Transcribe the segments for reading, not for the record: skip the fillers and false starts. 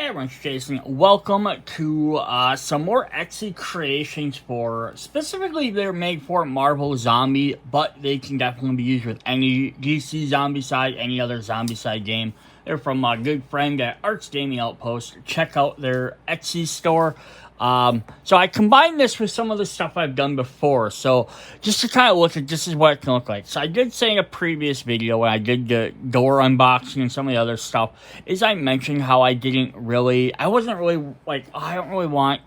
Hey everyone, it's Jason. Welcome to some more Esty creations for, specifically they're made for Marvel Zombie, but they can definitely be used with any DC Zombicide, any other Zombicide game. They're from my good friend at ArtsGamingOutpost. Check out their Etsy store. So I combined this with some of the stuff I've done before. So just to kind of look at, this is what it can look like. So I did say in a previous video when I did the door unboxing and some of the other stuff, is I mentioned how I wasn't really like, oh, I don't really want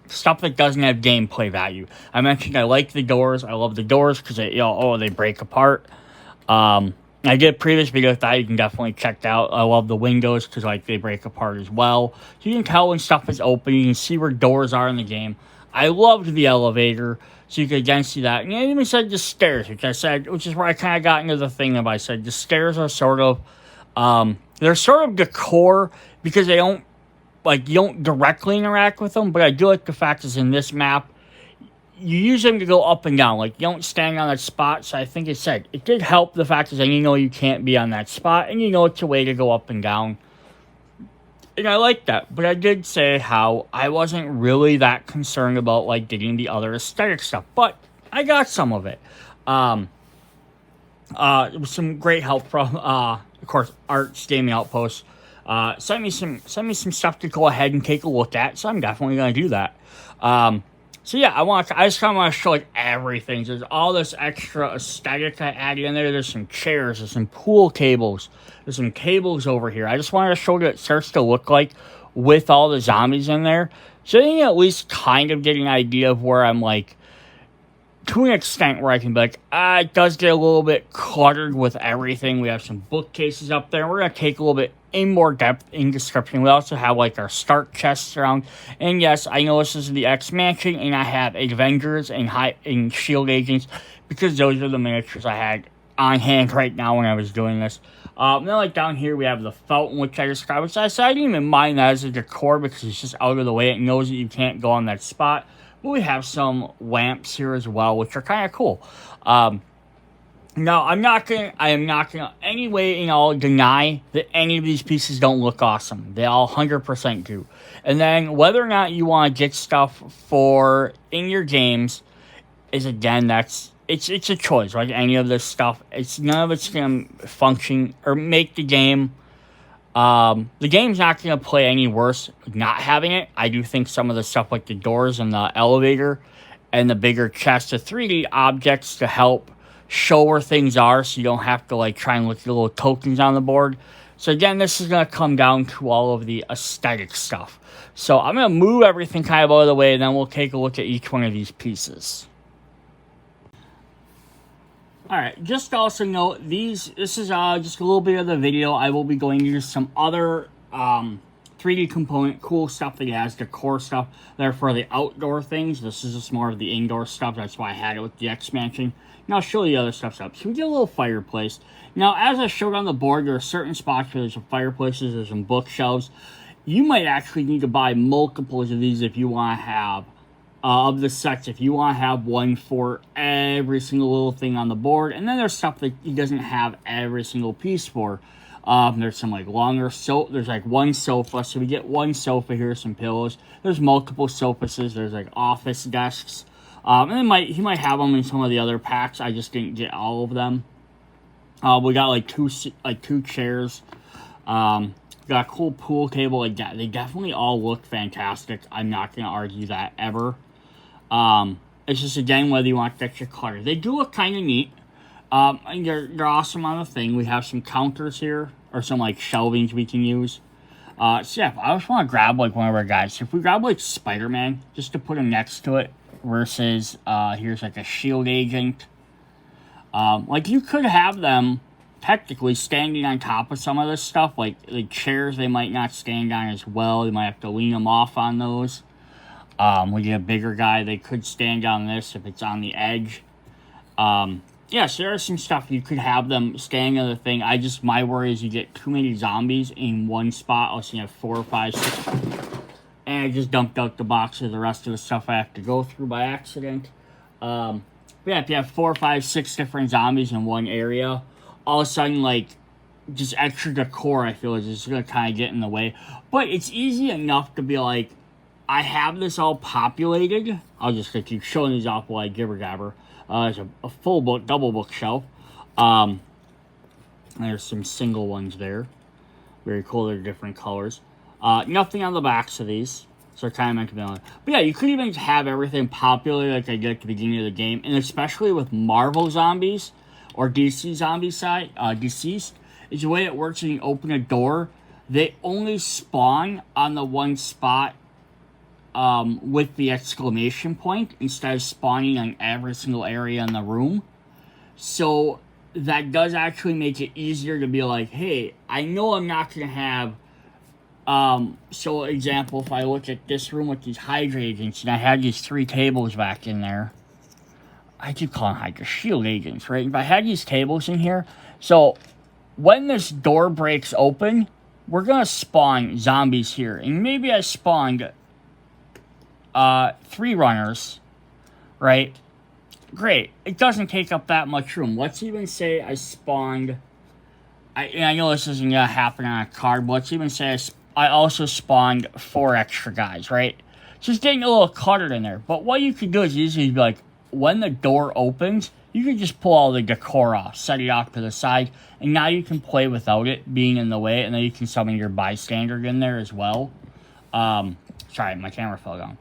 stuff that doesn't have gameplay value. I mentioned I like the doors. I love the doors because they break apart. I did a previous video with that. You can definitely check out. I love the windows because they break apart as well. So you can tell when stuff is open. You can see where doors are in the game. I loved the elevator, so you can again see that. And I even said the stairs, which is where I kind of got into the thing of I said the stairs are sort of, they're sort of decor because they don't, you don't directly interact with them. But I do like the fact is in this map, you use them to go up and down. You don't stand on that spot. So I think it did help the fact is that you can't be on that spot. And it's a way to go up and down. And I like that. But I did say how I wasn't really that concerned about, getting the other aesthetic stuff. But I got some of it. It was some great help from, of course, Arts Gaming Outpost. Sent me some stuff to go ahead and take a look at. So I'm definitely going to do that. So yeah, I just kind of want to show everything. There's all this extra aesthetic I added in there. There's some chairs, there's some pool tables, there's some tables over here. I just wanted to show you what it starts to look like with all the zombies in there. So you can at least kind of get an idea of where I'm to an extent where I can be it does get a little bit cluttered with everything. We have some bookcases up there. We're going to take a little bit in more depth in description. We also have our start chests around. And yes, I know this is the X Mansion, and I have Avengers and Shield Agents because those are the miniatures I had on hand right now when I was doing this. Then down here we have the fountain, which I described. Which I didn't even mind that as a decor because it's just out of the way. It knows that you can't go on that spot. But we have some lamps here as well, which are kind of cool. Now, I am not gonna any way deny that any of these pieces don't look awesome. They all 100% do. And then whether or not you want to get stuff for in your games is again it's a choice. Any of this stuff, none of it's gonna function or make the game. The game's not going to play any worse not having it. I do think some of the stuff like the doors and the elevator and the bigger chest, the 3D objects to help show where things are so you don't have to try and look at the little tokens on the board. So again, this is going to come down to all of the aesthetic stuff. So I'm going to move everything kind of out of the way and then we'll take a look at each one of these pieces. Alright, just to also note, this is just a little bit of the video. I will be going into some other 3D component, cool stuff that has decor stuff that are for the outdoor things. This is just more of the indoor stuff. That's why I had it with the X Mansion. Now I'll show you the other stuff up. So we get a little fireplace. Now, as I showed on the board, there are certain spots where there's some fireplaces, there's some bookshelves. You might actually need to buy multiples of these if you want to have of the sets, if you want to have one for every single little thing on the board. And then there's stuff that he doesn't have every single piece for. There's some longer there's one sofa, so we get one sofa here, some pillows. There's multiple sofas, there's office desks. And then he might have them in some of the other packs. I just didn't get all of them. We got two chairs. Got a cool pool table. They definitely all look fantastic. I'm not gonna argue that ever. It's just, again, whether you want extra clutter. They do look kind of neat. And they're awesome on the thing. We have some counters here, or some, shelvings we can use. So, yeah, I just want to grab, one of our guys. So if we grab, Spider-Man, just to put him next to it, versus, here's, a shield agent. You could have them, technically, standing on top of some of this stuff. The chairs, they might not stand on as well. They might have to lean them off on those. We get a bigger guy, they could stand on this if it's on the edge. Yeah, so there's some stuff you could have them standing on the thing. My worry is you get too many zombies in one spot. I'll see you have 4 or 5, 6. And I just dumped out the box of the rest of the stuff I have to go through by accident. But yeah, if you have 4, 5, 6 different zombies in one area, all of a sudden, just extra decor, I feel, is just going to kind of get in the way. But it's easy enough to be like, I have this all populated. I'll just keep showing these off while I gibber gabber. There's a full book, double bookshelf. There's some single ones there. Very cool, they're different colors. Nothing on the backs of these. So they're kind of meant to be on. But yeah, you could even have everything populated like I did at the beginning of the game. And especially with Marvel zombies or DC Zombicide, deceased, is the way it works when you open a door. They only spawn on the one spot with the exclamation point instead of spawning on every single area in the room. So that does actually make it easier to be like, hey, I know I'm not going to have, so example, if I look at this room with these Hydra agents, and I had these 3 tables back in there, I keep calling Hydra shield agents, right? If I had these tables in here, so when this door breaks open, we're going to spawn zombies here. And maybe I spawned 3 runners, right? Great. It doesn't take up that much room. Let's even say I spawned... I know this isn't going to happen on a card, but let's even say I also spawned 4 extra guys, right? Just getting a little cluttered in there. But what you could do is usually be like, when the door opens, you can just pull all the decor off, set it off to the side, and now you can play without it being in the way, and then you can summon your bystander in there as well. Sorry, my camera fell down.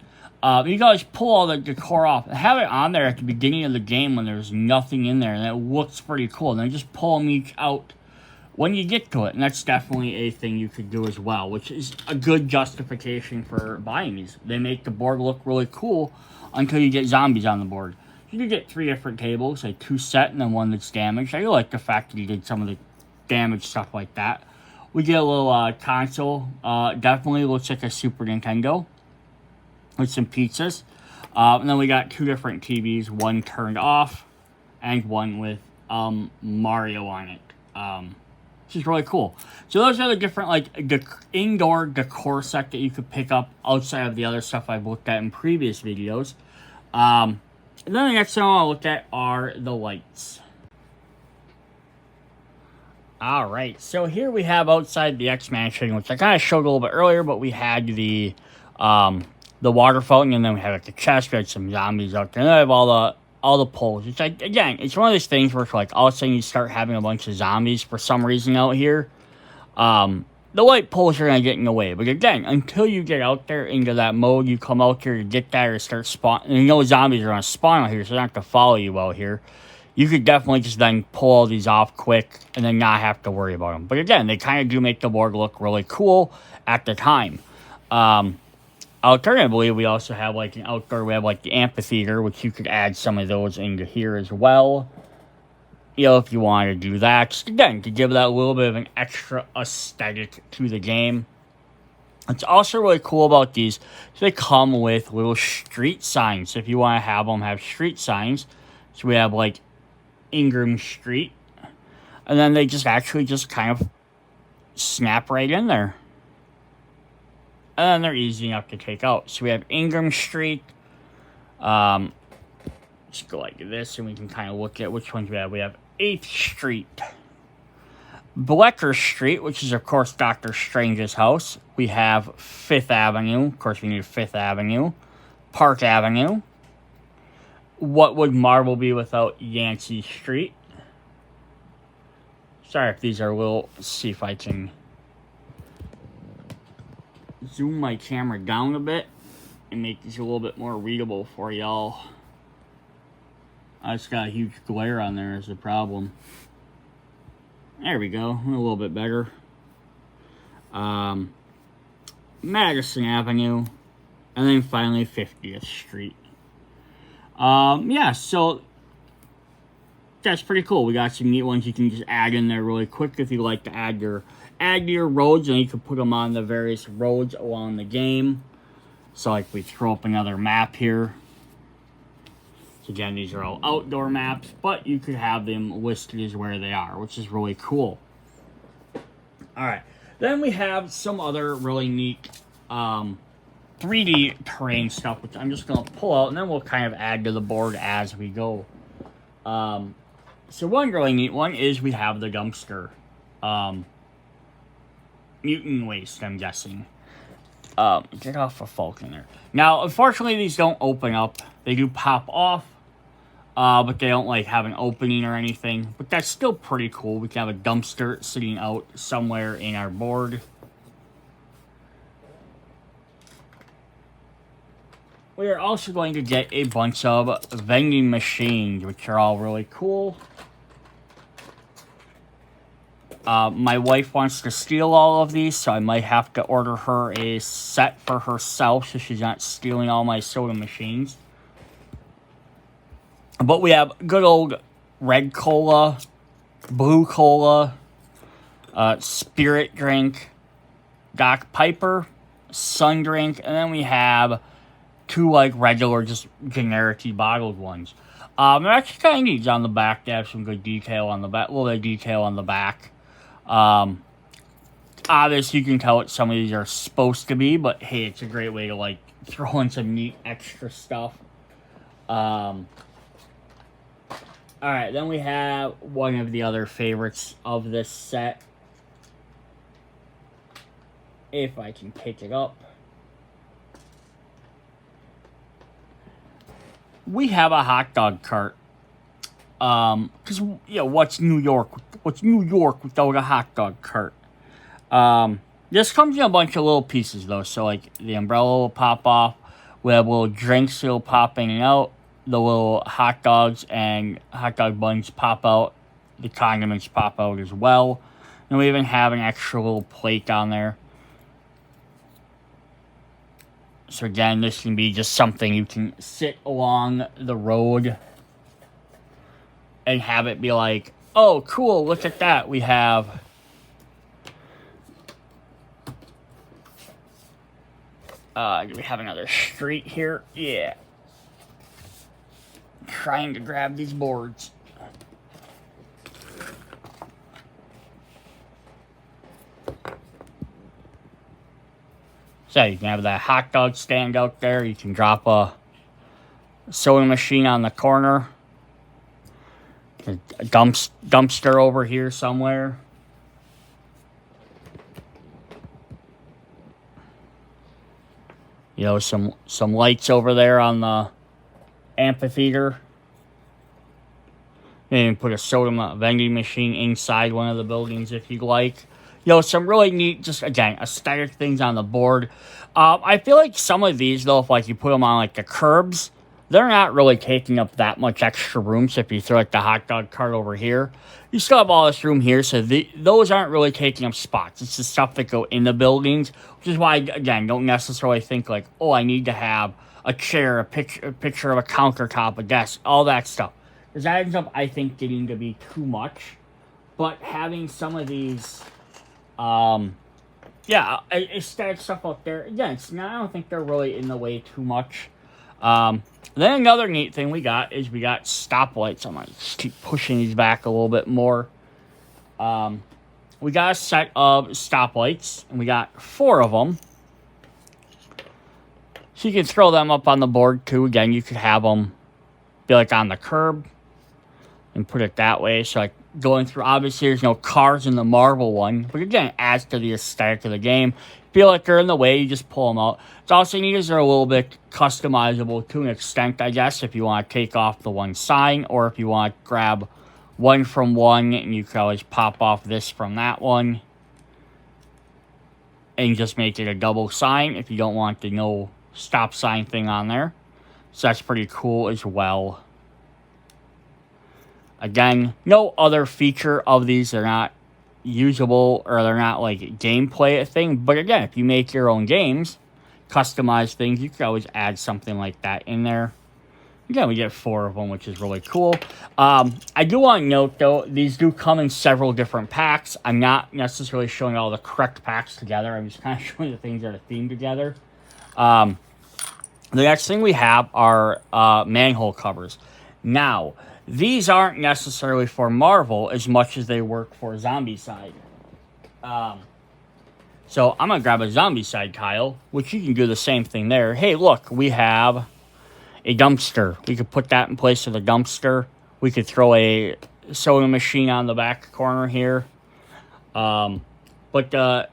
You guys pull all the decor off and have it on there at the beginning of the game when there's nothing in there, and it looks pretty cool. And then just pull them each out when you get to it, and that's definitely a thing you could do as well, which is a good justification for buying these. They make the board look really cool until you get zombies on the board. You can get 3 different tables, like 2 set and then 1 that's damaged. I like the fact that you did some of the damage stuff like that. We get a little console. Definitely looks like a Super Nintendo with some pizzas. And then we got 2 different TVs, 1 turned off and 1 with Mario on it. Which is really cool. So those are the different like indoor decor set that you could pick up outside of the other stuff I've looked at in previous videos. And then the next thing I want to look at are the lights. Alright, so here we have outside the X-Mansion, which I kind of showed a little bit earlier, but we had the water fountain, and then we had like the chest, we had some zombies out there, and then I have all the poles. It's like, again, it's one of those things where it's like all of a sudden you start having a bunch of zombies for some reason out here. The light poles are going to get in the way. But again, until you get out there into that mode, you come out here to get that or start spawning. And you know zombies are going to spawn out here, so they don't have to follow you out here. You could definitely just then pull all these off quick and then not have to worry about them. But again, they kind of do make the board look really cool at the time. Alternatively, we also have like an outdoor, we have like the amphitheater, which you could add some of those into here as well. You know, if you wanted to do that. Just again, to give that a little bit of an extra aesthetic to the game. What's also really cool about these is they come with little street signs. If you want to have them have street signs. So we have like Ingram Street. And then they just actually just kind of snap right in there. And then they're easy enough to take out. So we have Ingram Street. Just go like this and we can kind of look at which ones we have. We have 8th Street. Bleecker Street, which is of course Doctor Strange's house. We have 5th Avenue. Of course we need 5th Avenue. Park Avenue. What would Marvel be without Yancey Street? Sorry if these are a little... Let's see if I can zoom my camera down a bit and make these a little bit more readable for y'all. I just got a huge glare on there is the problem. There we go. A little bit better. Madison Avenue. And then finally 50th Street. Yeah, so that's pretty cool. We got some neat ones you can just add in there really quick if you like to add your roads, and you can put them on the various roads along the game. So like we throw up another map here. So again, these are all outdoor maps, but you could have them listed as where they are, which is really cool. Alright, then we have some other really neat 3D terrain stuff, which I'm just going to pull out, and then we'll kind of add to the board as we go. So one really neat one is we have the dumpster. mutant waste, I'm guessing. Get off a Falcon there. Now, unfortunately, these don't open up. They do pop off, but they don't, like, have an opening or anything. But that's still pretty cool. We can have a dumpster sitting out somewhere in our board. We are also going to get a bunch of vending machines, which are all really cool. My wife wants to steal all of these, so I might have to order her a set for herself so she's not stealing all my soda machines. But we have good old red cola, blue cola, spirit drink, Doc Piper, sun drink, and then we have two like regular, just generic bottled ones. They're actually kind of neat on the back. They have some good detail on the back, a little bit of detail on the back. Obviously, you can tell what some of these are supposed to be, but hey, it's a great way to like throw in some neat extra stuff. Alright, then we have one of the other favorites of this set. If I can pick it up. We have a hot dog cart. Because, you know, what's New York? What's New York without a hot dog cart? This comes in a bunch of little pieces, though. So, like, the umbrella will pop off. We have little drinks still popping out. The little hot dogs and hot dog buns pop out. The condiments pop out as well. And we even have an extra little plate on there. So, again, this can be just something you can sit along the road and have it be like, oh, cool, look at that. We have do we have another street here? Yeah. Trying to grab these boards. So you can have that hot dog stand out there. You can drop a soda machine on the corner. A dumpster over here somewhere. You know, some lights over there on the amphitheater. You can put a soda vending machine inside one of the buildings if you like. You know, some really neat, just, again, aesthetic things on the board. I feel like some of these, though, if, like, you put them on, like, the curbs, they're not really taking up that much extra room. So if you throw, like, the hot dog cart over here, you still have all this room here. So those aren't really taking up spots. It's the stuff that go in the buildings, which is why, again, don't necessarily think, like, oh, I need to have a chair, a picture of a countertop, a desk, all that stuff. Because that ends up, I think, getting to be too much. But having some of these... yeah, aesthetic stuff out there. Again, I don't think they're really in the way too much. Then another neat thing we got is we got stoplights. I'm going to just keep pushing these back a little bit more. We got a set of stoplights, and we got 4 of them. So you can throw them up on the board, too. Again, you could have them be, like, on the curb and put it that way. So, like, going through, obviously, there's no cars in the marble one. But, again, it adds to the aesthetic of the game. Feel like they're in the way, you just pull them out. It's also neat is they're a little bit customizable to an extent, I guess, if you want to take off the one sign, or if you want to grab one from one, and you can always pop off this from that one, and just make it a double sign if you don't want the no stop sign thing on there. So that's pretty cool as well. Again, no other feature of these are not usable, or they're not like gameplay thing. But again, if you make your own games, customize things, you can always add something like that in there. Again, we get 4 of them, which is really cool. I do want to note, though, these do come in several different packs. I'm not necessarily showing all the correct packs together. I'm just kind of showing the things that are themed together. The next thing we have are manhole covers. Now, these aren't necessarily for Marvel as much as they work for Zombicide. So I'm going to grab a Zombicide tile, which you can do the same thing there. Hey, look, we have a dumpster. We could put that in place of the dumpster. We could throw a soda machine on the back corner here. But the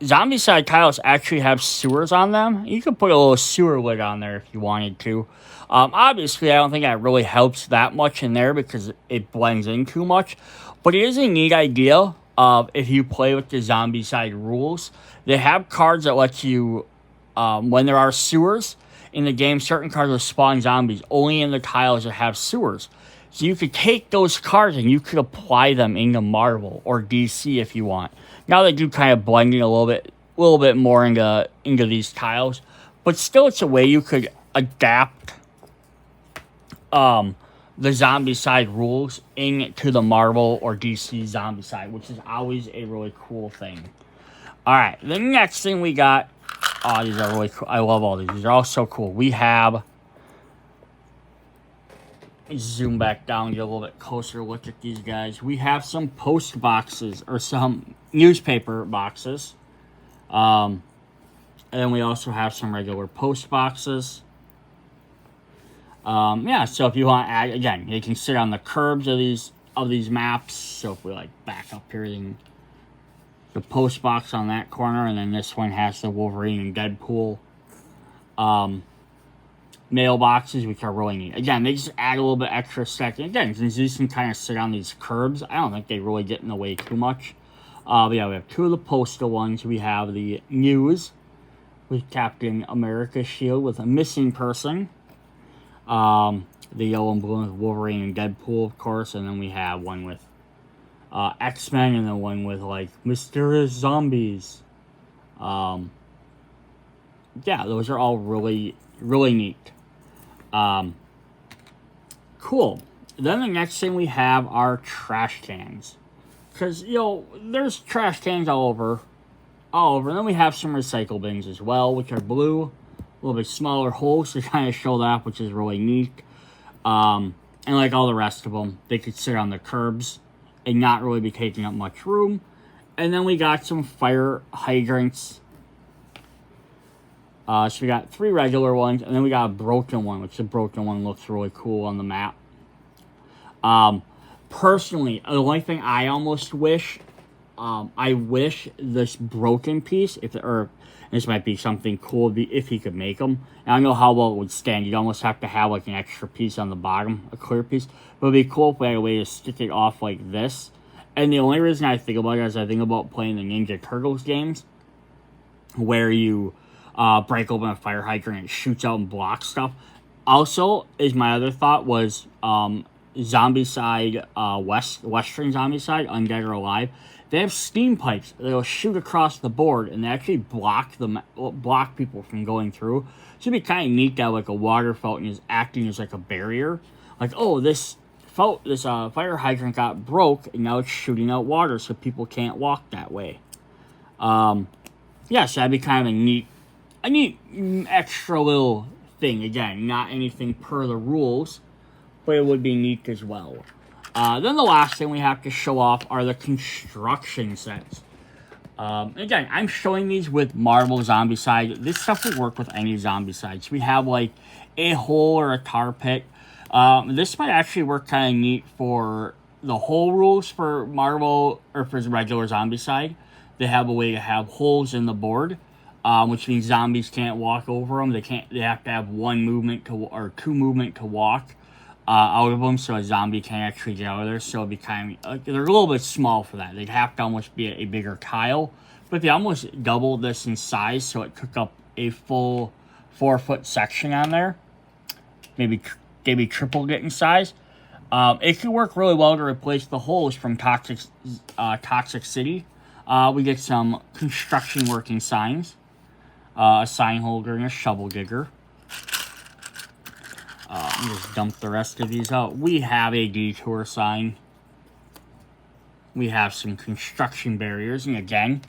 Zombicide tiles actually have sewers on them. You could put a little sewer lid on there if you wanted to. Obviously, I don't think that really helps that much in there because it blends in too much. But it is a neat idea if you play with the Zombicide rules. They have cards that let you, when there are sewers in the game, certain cards will spawn zombies only in the tiles that have sewers. So you could take those cards and you could apply them into Marvel or DC if you want. Now they do kind of blend in a little bit more into these tiles, but still it's a way you could adapt the Zombicide rules into the Marvel or DC Zombicide, which is always a really cool thing. All right, the next thing we got. Oh, these are really cool. I love all these. These are all so cool. We have. Zoom back down, get a little bit closer look at these guys. We have some post boxes or some newspaper boxes. And then we also have some regular post boxes. Yeah, so if you want to add, again, they can sit on the curbs of these maps. So if we like back up here, the post box on that corner, and then this one has the Wolverine and Deadpool mailboxes, which are really neat. Again, they just add a little bit extra second. Again, since these can kind of sit on these curbs, I don't think they really get in the way too much. But yeah, we have two of the postal ones. We have the news with Captain America's shield with a missing person. The yellow and blue with Wolverine and Deadpool, of course. And then we have one with X-Men, and then one with, like, mysterious zombies. Yeah, those are all really, really neat. Cool. Then the next thing we have are trash cans. Because, there's trash cans all over. And then we have some recycle bins as well, which are blue. A little bit smaller holes to kind of show that, which is really neat. And like all the rest of them, they could sit on the curbs and not really be taking up much room. And then we got some fire hydrants. So we got 3 regular ones, and then we got a broken one, which the broken one looks really cool on the map. Personally, the only thing I almost wish, I wish this broken piece, this might be something cool if he could make them. And I don't know how well it would stand. You'd almost have to have like an extra piece on the bottom, a clear piece. But it'd be cool if we had a way to stick it off like this. And the only reason I think about it is I think about playing the Ninja Turtles games, where you break open a fire hydrant and it shoots out and blocks stuff. Also, my other thought was Zombicide, Western Zombicide, Undead or Alive. They have steam pipes that'll shoot across the board, and they actually block people from going through. So it'd be kind of neat to have like a water fountain is acting as like a barrier. Like, oh, this fire hydrant got broke, and now it's shooting out water, so people can't walk that way. Yeah, so that'd be kind of a neat extra little thing. Again, not anything per the rules, but it would be neat as well. Then the last thing we have to show off are the construction sets. Again, I'm showing these with Marvel Zombicide. This stuff will work with any Zombicide. So we have like a hole or a tar pit. This might actually work kind of neat for the hole rules for Marvel or for regular Zombicide. They have a way to have holes in the board, which means zombies can't walk over them. They have to have 1 movement or 2 movement to walk out of them, so a zombie can't actually get out of there. So it'd be kind of they're a little bit small for that. They'd have to almost be a bigger tile, but they almost doubled this in size, so it took up a full 4-foot section on there. Maybe tripled it in size. It could work really well to replace the holes from Toxic City. We get some construction working signs, a sign holder, and a shovel digger. Just dump the rest of these out. We have a detour sign. We have some construction barriers, and again,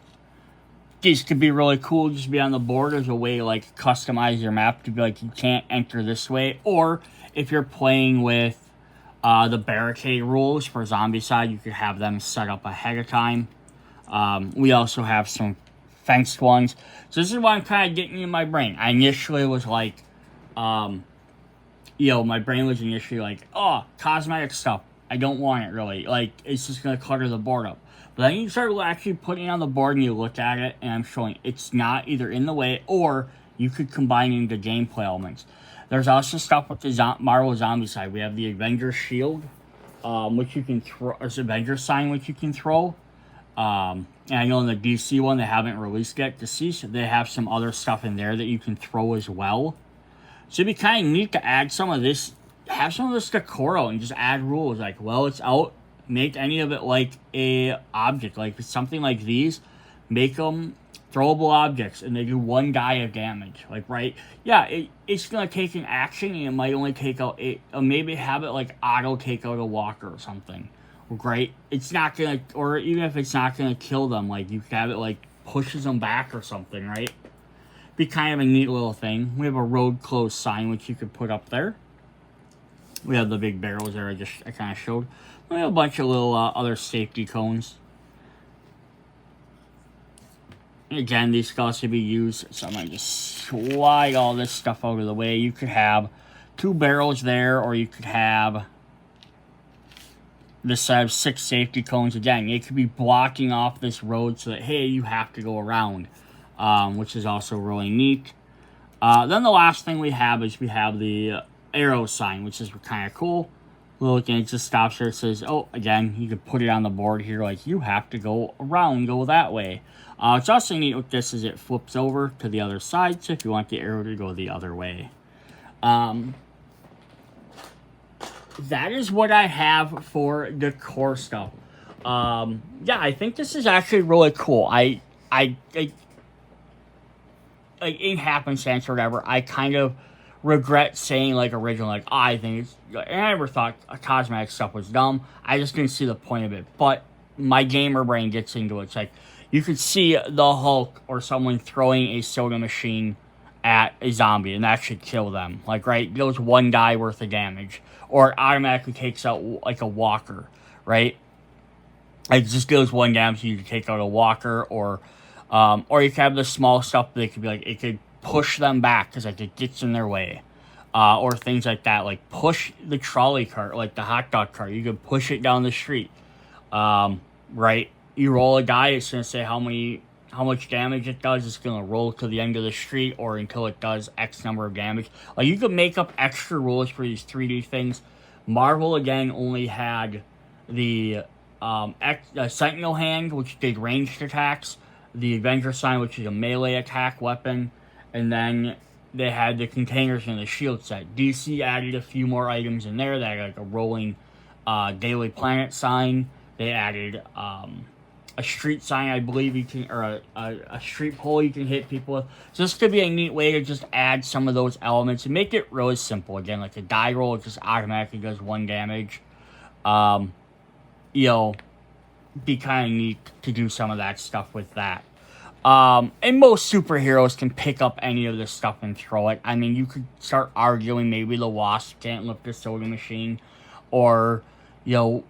these could be really cool. Just be on the board as a way to like customize your map to be like you can't enter this way, or if you're playing with the barricade rules for Zombicide, you could have them set up ahead of time. We also have some fenced ones. So this is what I'm kind of getting in my brain. I initially was like, my brain was initially like, oh, cosmetic stuff. I don't want it really. Like, it's just going to clutter the board up. But then you start actually putting it on the board and you look at it, and I'm showing it's not either in the way, or you could combine into gameplay elements. There's also stuff with the Marvel Zombicide. We have the Avengers Shield, which you can throw, or Avengers sign, which you can throw. And I know in the DC one, they haven't released yet. So they have some other stuff in there that you can throw as well. So it'd be kind of neat to add some of this, have some of this decor out and just add rules. Like, well, it's out. Make any of it like a object. Like, something like these, make them throwable objects, and they do 1 die of damage. Like, right? Yeah, it's going to take an action, and it might only take out maybe have it like auto take out a walker or something. Right? It's not going to, or even if it's not going to kill them, like, you could have it like pushes them back or something, right? Be kind of a neat little thing. We have a road closed sign, which you could put up there. We have the big barrels there I kind of showed. We have a bunch of little other safety cones. Again, these can also be used, so I'm going to just slide all this stuff out of the way. You could have 2 barrels there, or you could have this set of 6 safety cones. Again, it could be blocking off this road so that, hey, you have to go around, which is also really neat. Then the last thing we have is we have the arrow sign, which is kind of cool. Look, and it just stops there. It says, oh, again, you could put it on the board here, like, you have to go around, go that way. It's also neat with this is it flips over to the other side, so if you want the arrow to go the other way. That is what I have for decor stuff. Yeah, I think this is actually really cool. Like, in happenstance or whatever, I kind of regret saying, like, originally, like, I think it's, and I never thought cosmetic stuff was dumb. I just didn't see the point of it. But my gamer brain gets into it. It's like, you could see the Hulk or someone throwing a soda machine at a zombie and that should kill them. Like, right, deals 1 die worth of damage. Or it automatically takes out, like, a walker, right? It just deals 1 damage, so you can take out a walker, or you can have the small stuff that it could be like, it could push them back because, like, it gets in their way. Or things like that, like push the trolley cart, like the hot dog cart. You could push it down the street, right? You roll a die, it's going to say how much damage it does. It's going to roll to the end of the street or until it does X number of damage. Like, you could make up extra rules for these 3D things. Marvel, again, only had the Sentinel Hand, which did ranged attacks, the Avenger Sign, which is a melee attack weapon, and then they had the containers and the shield set. DC added a few more items in there. They had, like, a rolling Daily Planet sign. They added a street sign, I believe you can, or a street pole you can hit people with. So this could be a neat way to just add some of those elements and make it really simple. Again, like a die roll, it just automatically does 1 damage. You know, be kind of neat to do some of that stuff with that. And most superheroes can pick up any of this stuff and throw it. I mean, you could start arguing maybe the Wasp can't lift a soda machine, or, you know,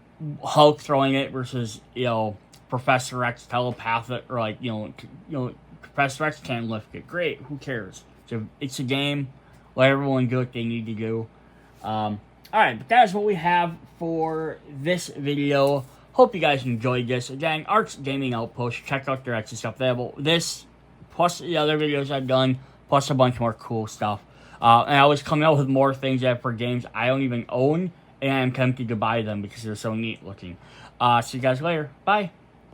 Hulk throwing it versus, you know, Professor X telepathic, or like, you know, Professor X can't lift it. Great, who cares? So it's a game. Let everyone do what they need to do. Alright, but that is what we have for this video. Hope you guys enjoyed this. Again, Arts Gaming Outpost. Check out their Etsy stuff. They have this, plus the other videos I've done, plus a bunch more cool stuff. And I was coming out with more things for games I don't even own, and I'm tempted to buy them because they're so neat looking. See you guys later. Bye.